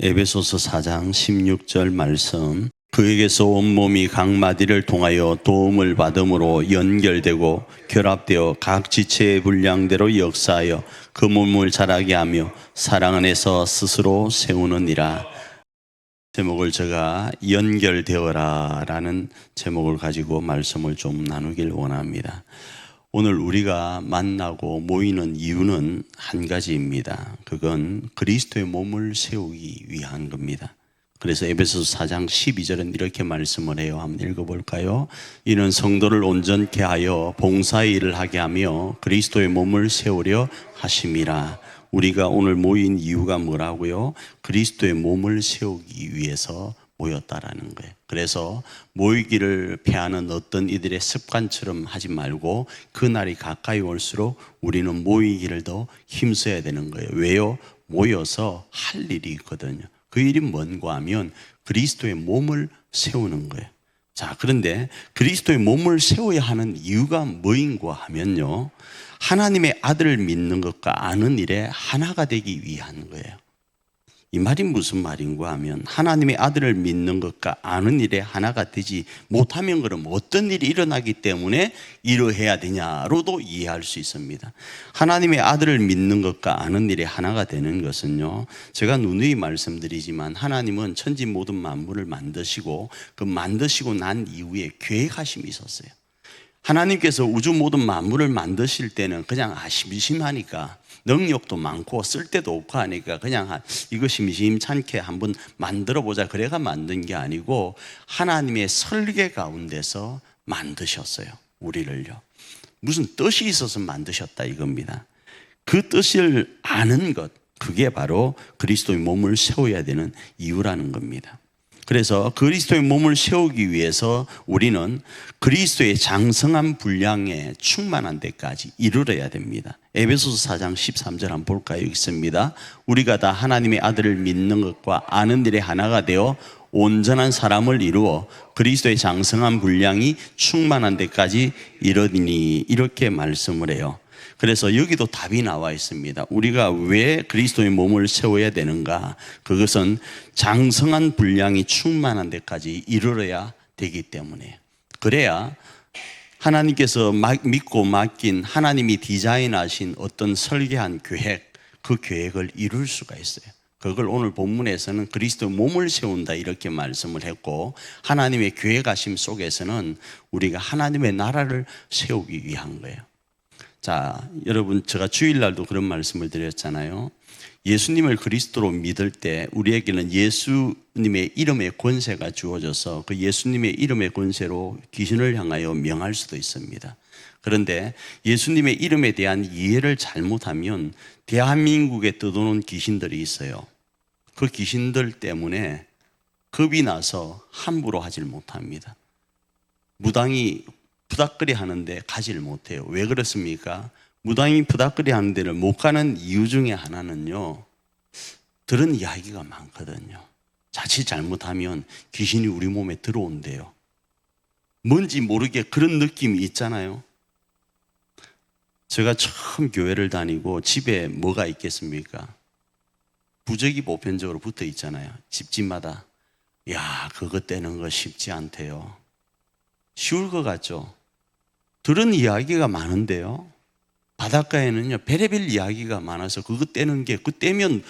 에베소서 4장 16절 말씀, 그에게서 온몸이 각 마디를 통하여 도움을 받음으로 연결되고 결합되어 각 지체의 분량대로 역사하여 그 몸을 자라게 하며 사랑 안에서 스스로 세우느니라. 제목을 제가 연결되어라 라는 제목을 가지고 말씀을 좀 나누길 원합니다. 오늘 우리가 만나고 모이는 이유는 한 가지입니다. 그건 그리스도의 몸을 세우기 위한 겁니다. 그래서 에베소서 4장 12절은 이렇게 말씀을 해요. 한번 읽어볼까요? 이는 성도를 온전케 하여 봉사의 일을 하게 하며 그리스도의 몸을 세우려 하심이라. 우리가 오늘 모인 이유가 뭐라고요? 그리스도의 몸을 세우기 위해서 모였다라는 거예요. 그래서 모이기를 피하는 어떤 이들의 습관처럼 하지 말고 그날이 가까이 올수록 우리는 모이기를 더 힘써야 되는 거예요. 왜요? 모여서 할 일이 있거든요. 그 일이 뭔가 하면 그리스도의 몸을 세우는 거예요. 자, 그런데 그리스도의 몸을 세워야 하는 이유가 뭐인가 하면요, 하나님의 아들을 믿는 것과 아는 일에 하나가 되기 위한 거예요. 이 말이 무슨 말인가 하면 하나님의 아들을 믿는 것과 아는 일에 하나가 되지 못하면 그럼 어떤 일이 일어나기 때문에 이러해야 되냐로도 이해할 수 있습니다. 하나님의 아들을 믿는 것과 아는 일에 하나가 되는 것은요, 제가 누누이 말씀드리지만 하나님은 천지 모든 만물을 만드시고 그 만드시고 난 이후에 계획하심이 있었어요. 하나님께서 우주 모든 만물을 만드실 때는 그냥 심심하니까 능력도 많고 쓸 데도 없고 하니까 그냥 이거 심심찮게 한번 만들어보자 그래가 만든 게 아니고 하나님의 설계 가운데서 만드셨어요. 우리를요. 무슨 뜻이 있어서 만드셨다 이겁니다. 그 뜻을 아는 것, 그게 바로 그리스도의 몸을 세워야 되는 이유라는 겁니다. 그래서 그리스도의 몸을 세우기 위해서 우리는 그리스도의 장성한 분량에 충만한 데까지 이르러야 됩니다. 에베소서 4장 13절 한번 볼까요? 여기 있습니다. 우리가 다 하나님의 아들을 믿는 것과 아는 일에 하나가 되어 온전한 사람을 이루어 그리스도의 장성한 분량이 충만한 데까지 이르니, 이렇게 말씀을 해요. 그래서 여기도 답이 나와 있습니다. 우리가 왜 그리스도의 몸을 세워야 되는가? 그것은 장성한 분량이 충만한 데까지 이르러야 되기 때문에, 그래야 하나님께서 믿고 맡긴 하나님이 디자인하신 어떤 설계한 계획, 그 계획을 이룰 수가 있어요. 그걸 오늘 본문에서는 그리스도의 몸을 세운다 이렇게 말씀을 했고, 하나님의 계획하심 속에서는 우리가 하나님의 나라를 세우기 위한 거예요. 자, 여러분, 제가 주일날도 그런 말씀을 드렸잖아요. 예수님을 그리스도로 믿을 때 우리에게는 예수님의 이름의 권세가 주어져서 그 예수님의 이름의 권세로 귀신을 향하여 명할 수도 있습니다. 그런데 예수님의 이름에 대한 이해를 잘못하면 대한민국에 떠도는 귀신들이 있어요. 그 귀신들 때문에 겁이 나서 함부로 하질 못합니다. 무당이 부닥거리 하는데 가지를 못해요. 왜 그렇습니까? 무당이 부닥거리 하는 데를 못 가는 이유 중에 하나는요, 들은 이야기가 많거든요. 자칫 잘못하면 귀신이 우리 몸에 들어온대요. 뭔지 모르게 그런 느낌이 있잖아요. 제가 처음 교회를 다니고 집에 뭐가 있겠습니까? 부적이 보편적으로 붙어 있잖아요. 집집마다. 야, 그거 떼는 거 쉽지 않대요. 쉬울 것 같죠? 들은 이야기가 많은데요, 바닷가에는요 별의별 이야기가 많아서 그거 떼는 게, 그 떼면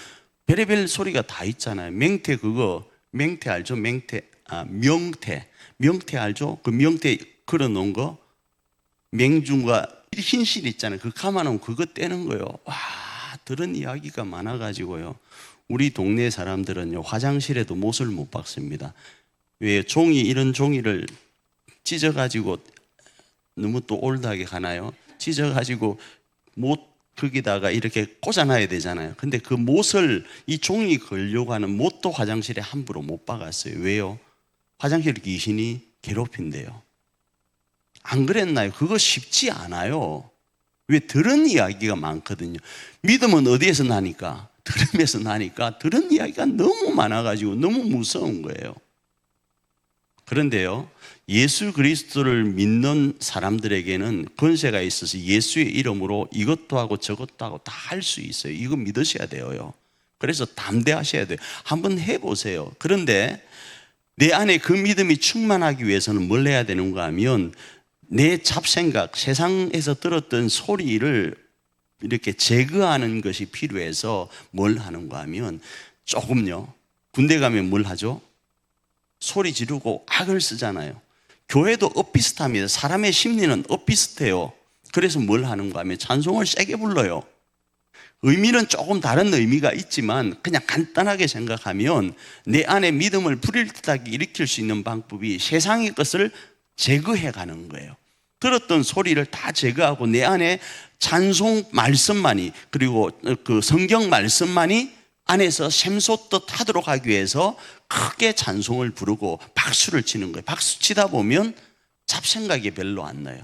별의별 소리가 다 있잖아요. 맹태, 그거 맹태 알죠? 명태 알죠? 그 명태 걸어놓은 거, 맹중과 흰실 있잖아요. 그 감아놓으면 그거 떼는 거예요. 와, 들은 이야기가 많아가지고요, 우리 동네 사람들은요 화장실에도 못을 못 박습니다. 왜? 이런 종이를 찢어가지고, 너무 또 올드하게 가나요? 찢어가지고 못 거기다가 이렇게 꽂아놔야 되잖아요. 근데 그 못을, 이 종이 걸려고 하는 못도 화장실에 함부로 못 박았어요. 왜요? 화장실 귀신이 괴롭힌대요. 안 그랬나요? 그거 쉽지 않아요. 왜? 들은 이야기가 많거든요. 믿음은 어디에서 나니까? 들음에서 나니까 들은 이야기가 너무 많아가지고 너무 무서운 거예요. 그런데요, 예수 그리스도를 믿는 사람들에게는 권세가 있어서 예수의 이름으로 이것도 하고 저것도 하고 다 할 수 있어요. 이거 믿으셔야 돼요. 그래서 담대하셔야 돼요. 한번 해보세요. 그런데 내 안에 그 믿음이 충만하기 위해서는 뭘 해야 되는가 하면 내 잡생각, 세상에서 들었던 소리를 이렇게 제거하는 것이 필요해서 뭘 하는가 하면 조금요. 군대 가면 뭘 하죠? 소리 지르고 악을 쓰잖아요. 교회도 엇비슷합니다. 사람의 심리는 엇비슷해요. 그래서 뭘 하는가 하면 찬송을 세게 불러요. 의미는 조금 다른 의미가 있지만 그냥 간단하게 생각하면 내 안에 믿음을 불일듯하게 일으킬 수 있는 방법이 세상의 것을 제거해 가는 거예요. 들었던 소리를 다 제거하고 내 안에 찬송 말씀만이, 그리고 그 성경 말씀만이 안에서 샘솟듯 하도록 하기 위해서 크게 찬송을 부르고 박수를 치는 거예요. 박수 치다 보면 잡생각이 별로 안 나요.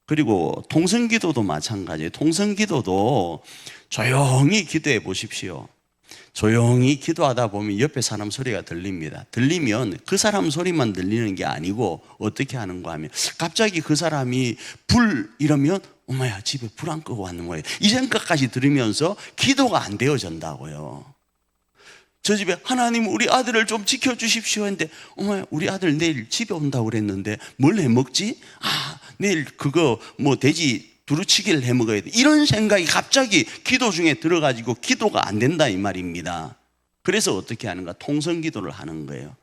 그리고 통성기도도 마찬가지예요. 통성기도도 조용히 기도해 보십시오. 조용히 기도하다 보면 옆에 사람 소리가 들립니다. 들리면 그 사람 소리만 들리는 게 아니고 어떻게 하는가 하면 갑자기 그 사람이 불 이러면 엄마야 집에 불 안 끄고 왔는 거예요. 이 생각까지 들으면서 기도가 안 되어진다고요. 저 집에 하나님 우리 아들을 좀 지켜주십시오 했는데 엄마야 우리 아들 내일 집에 온다고 그랬는데 뭘 해먹지? 내일 그거 뭐 돼지 두루치기를 해먹어야 돼. 이런 생각이 갑자기 기도 중에 들어가지고 기도가 안 된다 이 말입니다. 그래서 어떻게 하는가? 통성기도를 하는 거예요.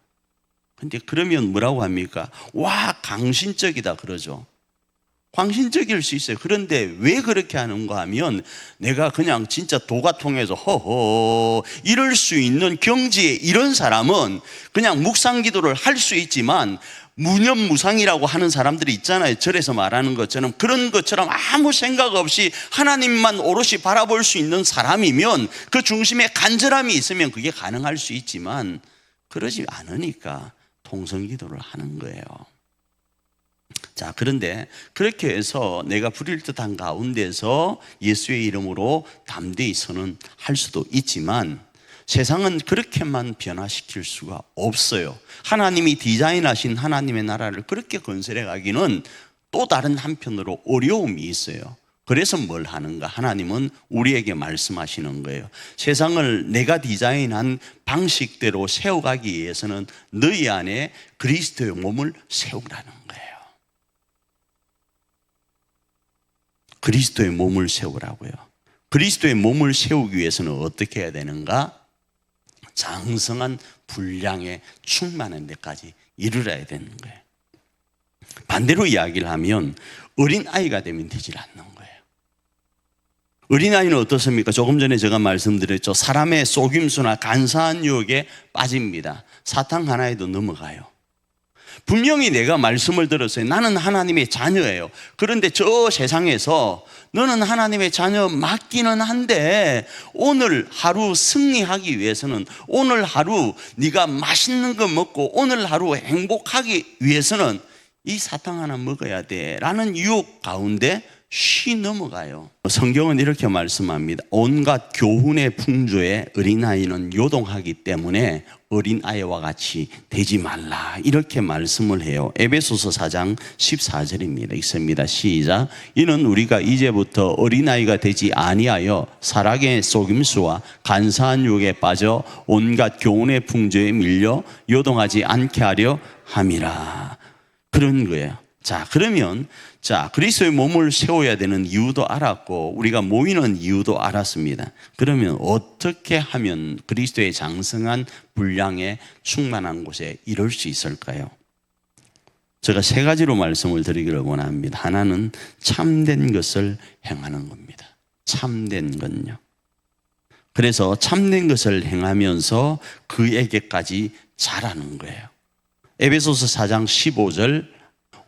근데 그러면 뭐라고 합니까? 와 강신적이다 그러죠. 광신적일 수 있어요. 그런데 왜 그렇게 하는가 하면 내가 그냥 진짜 도가 통해서 허허 이럴 수 있는 경지에 이런 사람은 그냥 묵상기도를 할 수 있지만 무념무상이라고 하는 사람들이 있잖아요. 절에서 말하는 것처럼 그런 것처럼 아무 생각 없이 하나님만 오롯이 바라볼 수 있는 사람이면 그 중심에 간절함이 있으면 그게 가능할 수 있지만 그러지 않으니까 통성기도를 하는 거예요. 자, 그런데 그렇게 해서 내가 불일듯한 가운데서 예수의 이름으로 담대히 선언할 수도 있지만 세상은 그렇게만 변화시킬 수가 없어요. 하나님이 디자인하신 하나님의 나라를 그렇게 건설해 가기는 또 다른 한편으로 어려움이 있어요. 그래서 뭘 하는가? 하나님은 우리에게 말씀하시는 거예요. 세상을 내가 디자인한 방식대로 세워가기 위해서는 너희 안에 그리스도의 몸을 세우라는 거예요. 그리스도의 몸을 세우라고요. 그리스도의 몸을 세우기 위해서는 어떻게 해야 되는가? 장성한 분량에 충만한 데까지 이르러야 되는 거예요. 반대로 이야기를 하면 어린아이가 되면 되질 않는 거예요. 어린아이는 어떻습니까? 조금 전에 제가 말씀드렸죠. 사람의 속임수나 간사한 유혹에 빠집니다. 사탕 하나에도 넘어가요. 분명히 내가 말씀을 들었어요. 나는 하나님의 자녀예요. 그런데 저 세상에서 너는 하나님의 자녀 맞기는 한데 오늘 하루 승리하기 위해서는, 오늘 하루 네가 맛있는 거 먹고 오늘 하루 행복하기 위해서는 이 사탕 하나 먹어야 돼 라는 유혹 가운데 쉬 넘어가요. 성경은 이렇게 말씀합니다. 온갖 교훈의 풍조에 어린아이는 요동하기 때문에 어린아이와 같이 되지 말라 이렇게 말씀을 해요. 에베소서 4장 14절입니다. 읽습니다. 시작. 이는 우리가 이제부터 어린아이가 되지 아니하여 사랑의 속임수와 간사한 유혹에 빠져 온갖 교훈의 풍조에 밀려 요동하지 않게 하려 함이라. 그런 거예요. 자, 그러면 그리스도의 몸을 세워야 되는 이유도 알았고 우리가 모이는 이유도 알았습니다. 그러면 어떻게 하면 그리스도의 장성한 분량에 충만한 곳에 이룰 수 있을까요? 제가 세 가지로 말씀을 드리기를 원합니다. 하나는 참된 것을 행하는 겁니다. 참된 건요. 그래서 참된 것을 행하면서 그에게까지 자라는 거예요. 에베소서 4장 15절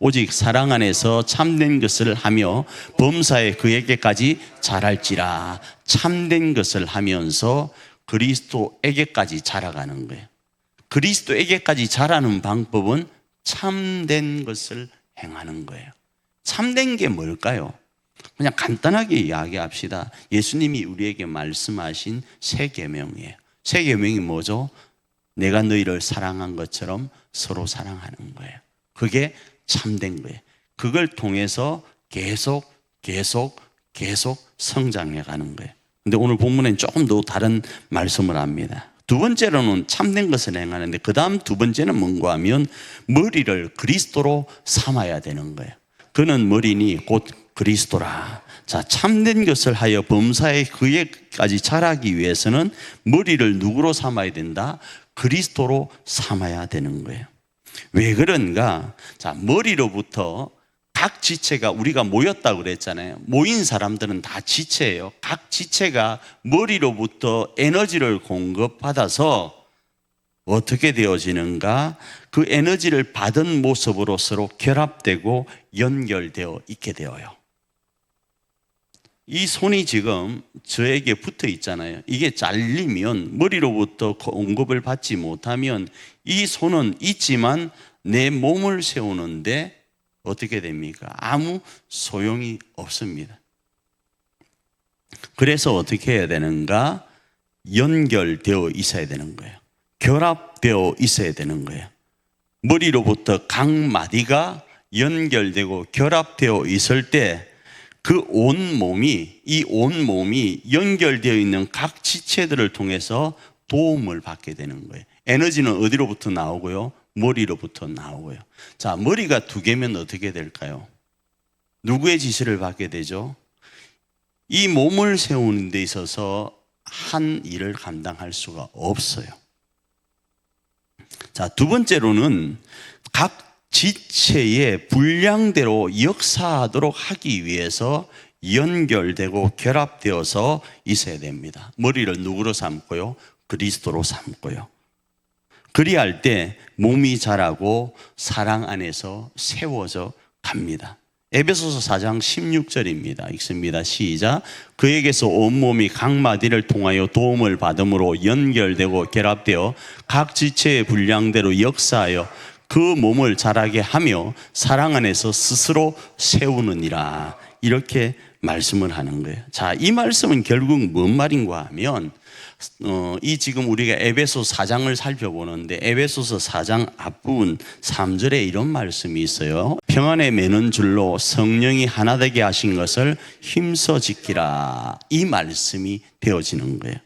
오직 사랑 안에서 참된 것을 하며 범사에 그에게까지 자랄지라. 참된 것을 하면서 그리스도에게까지 자라가는 거예요. 그리스도에게까지 자라는 방법은 참된 것을 행하는 거예요. 참된 게 뭘까요? 그냥 간단하게 이야기합시다. 예수님이 우리에게 말씀하신 세 계명이에요. 세 계명이 뭐죠? 내가 너희를 사랑한 것처럼 서로 사랑하는 거예요. 그게 참된 거예요. 그걸 통해서 계속 성장해 가는 거예요. 근데 오늘 본문엔 조금 더 다른 말씀을 합니다. 두 번째로는 참된 것을 행하는데, 그 다음 두 번째는 뭔가 하면 머리를 그리스도로 삼아야 되는 거예요. 그는 머리니 곧 그리스도라. 자, 참된 것을 하여 범사에 그에까지 자라기 위해서는 머리를 누구로 삼아야 된다? 그리스도로 삼아야 되는 거예요. 왜 그런가? 자, 머리로부터 각 지체가, 우리가 모였다고 그랬잖아요. 모인 사람들은 다 지체예요. 각 지체가 머리로부터 에너지를 공급받아서 어떻게 되어지는가? 그 에너지를 받은 모습으로 서로 결합되고 연결되어 있게 되어요. 이 손이 지금 저에게 붙어 있잖아요. 이게 잘리면, 머리로부터 공급을 받지 못하면 이 손은 있지만 내 몸을 세우는데 어떻게 됩니까? 아무 소용이 없습니다. 그래서 어떻게 해야 되는가? 연결되어 있어야 되는 거예요. 결합되어 있어야 되는 거예요. 머리로부터 각 마디가 연결되고 결합되어 있을 때 그 이 온 몸이 연결되어 있는 각 지체들을 통해서 도움을 받게 되는 거예요. 에너지는 어디로부터 나오고요? 머리로부터 나오고요. 자, 머리가 두 개면 어떻게 될까요? 누구의 지시를 받게 되죠? 이 몸을 세우는 데 있어서 한 일을 감당할 수가 없어요. 자, 두 번째로는 각 지체의 분량대로 역사하도록 하기 위해서 연결되고 결합되어서 있어야 됩니다. 머리를 누구로 삼고요? 그리스도로 삼고요. 그리할 때 몸이 자라고 사랑 안에서 세워져 갑니다. 에베소서 4장 16절입니다. 읽습니다. 시작. 그에게서 온몸이 각 마디를 통하여 도움을 받음으로 연결되고 결합되어 각 지체의 분량대로 역사하여 그 몸을 자라게 하며 사랑 안에서 스스로 세우느니라. 이렇게 말씀을 하는 거예요. 자, 이 말씀은 결국 뭔 말인가 하면 이 지금 우리가 에베소 4장을 살펴보는데 에베소서 4장 앞부분 3절에 이런 말씀이 있어요. 평안에 매는 줄로 성령이 하나 되게 하신 것을 힘써 지키라. 이 말씀이 되어지는 거예요.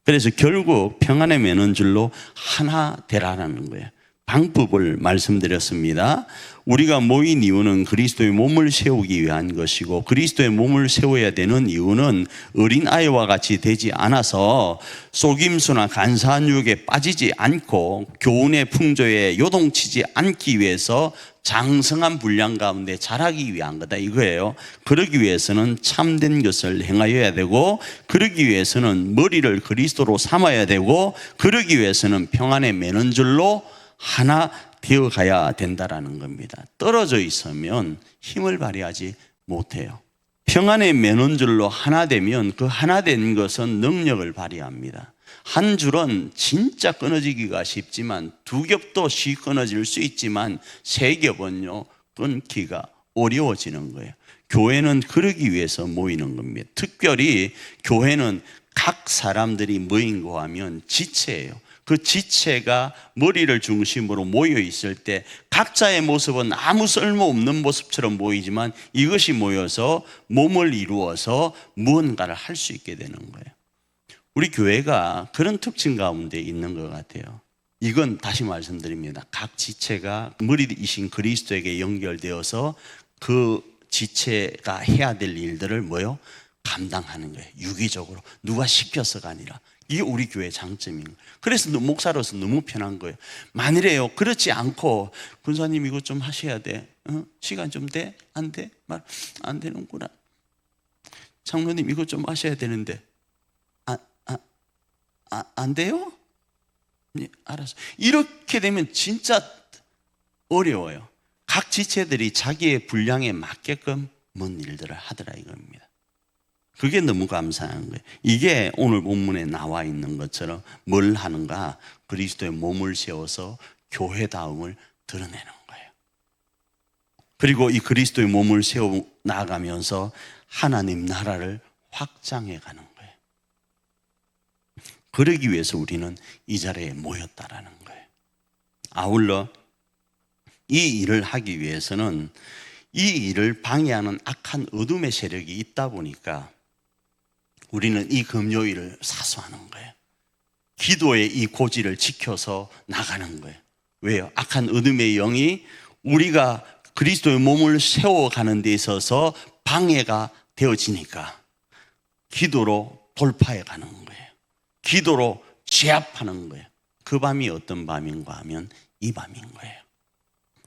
그래서 결국 평안에 매는 줄로 하나 되라는 거예요. 방법을 말씀드렸습니다. 우리가 모인 이유는 그리스도의 몸을 세우기 위한 것이고, 그리스도의 몸을 세워야 되는 이유는 어린아이와 같이 되지 않아서 속임수나 간사한 유혹에 빠지지 않고 교훈의 풍조에 요동치지 않기 위해서 장성한 분량 가운데 자라기 위한 거다 이거예요. 그러기 위해서는 참된 것을 행하여야 되고, 그러기 위해서는 머리를 그리스도로 삼아야 되고, 그러기 위해서는 평안에 매는 줄로 하나 되어가야 된다라는 겁니다. 떨어져 있으면 힘을 발휘하지 못해요. 평안에 매는 줄로 하나 되면 그 하나 된 것은 능력을 발휘합니다. 한 줄은 진짜 끊어지기가 쉽지만 두 겹도 쉽게 끊어질 수 있지만 세 겹은요 끊기가 어려워지는 거예요. 교회는 그러기 위해서 모이는 겁니다. 특별히 교회는 각 사람들이 모인 거 하면 지체예요. 그 지체가 머리를 중심으로 모여 있을 때 각자의 모습은 아무 쓸모없는 모습처럼 보이지만 이것이 모여서 몸을 이루어서 무언가를 할 수 있게 되는 거예요. 우리 교회가 그런 특징 가운데 있는 것 같아요. 이건 다시 말씀드립니다. 각 지체가 머리이신 그리스도에게 연결되어서 그 지체가 해야 될 일들을 감당하는 거예요. 유기적으로 누가 시켜서가 아니라. 이게 우리 교회의 장점인 거예요. 그래서 목사로서 너무 편한 거예요. 만일에요 그렇지 않고 군사님 이거 좀 하셔야 돼. 시간 좀 돼? 안 돼? 말 안 되는구나. 장로님 이거 좀 하셔야 되는데 안 돼요? 네, 알았어. 이렇게 되면 진짜 어려워요. 각 지체들이 자기의 분량에 맞게끔 뭔 일들을 하더라 이겁니다. 그게 너무 감사한 거예요. 이게 오늘 본문에 나와 있는 것처럼 뭘 하는가? 그리스도의 몸을 세워서 교회다움을 드러내는 거예요. 그리고 이 그리스도의 몸을 세워 나가면서 하나님 나라를 확장해 가는 거예요. 그러기 위해서 우리는 이 자리에 모였다라는 거예요. 아울러 이 일을 하기 위해서는 이 일을 방해하는 악한 어둠의 세력이 있다 보니까 우리는 이 금요일을 사수하는 거예요. 기도의 이 고지를 지켜서 나가는 거예요. 왜요? 악한 어둠의 영이 우리가 그리스도의 몸을 세워가는 데 있어서 방해가 되어지니까 기도로 돌파해 가는 거예요. 기도로 제압하는 거예요. 그 밤이 어떤 밤인가 하면 이 밤인 거예요.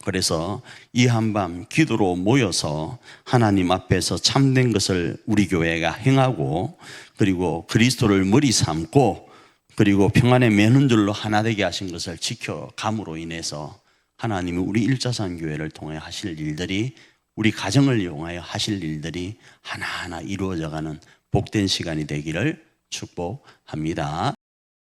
그래서 이 한밤 기도로 모여서 하나님 앞에서 참된 것을 우리 교회가 행하고, 그리고 그리스도를 머리 삼고, 그리고 평안의 맨흔줄로 하나 되게 하신 것을 지켜감으로 인해서 하나님이 우리 일자산 교회를 통해 하실 일들이, 우리 가정을 이용하여 하실 일들이 하나하나 이루어져가는 복된 시간이 되기를 축복합니다.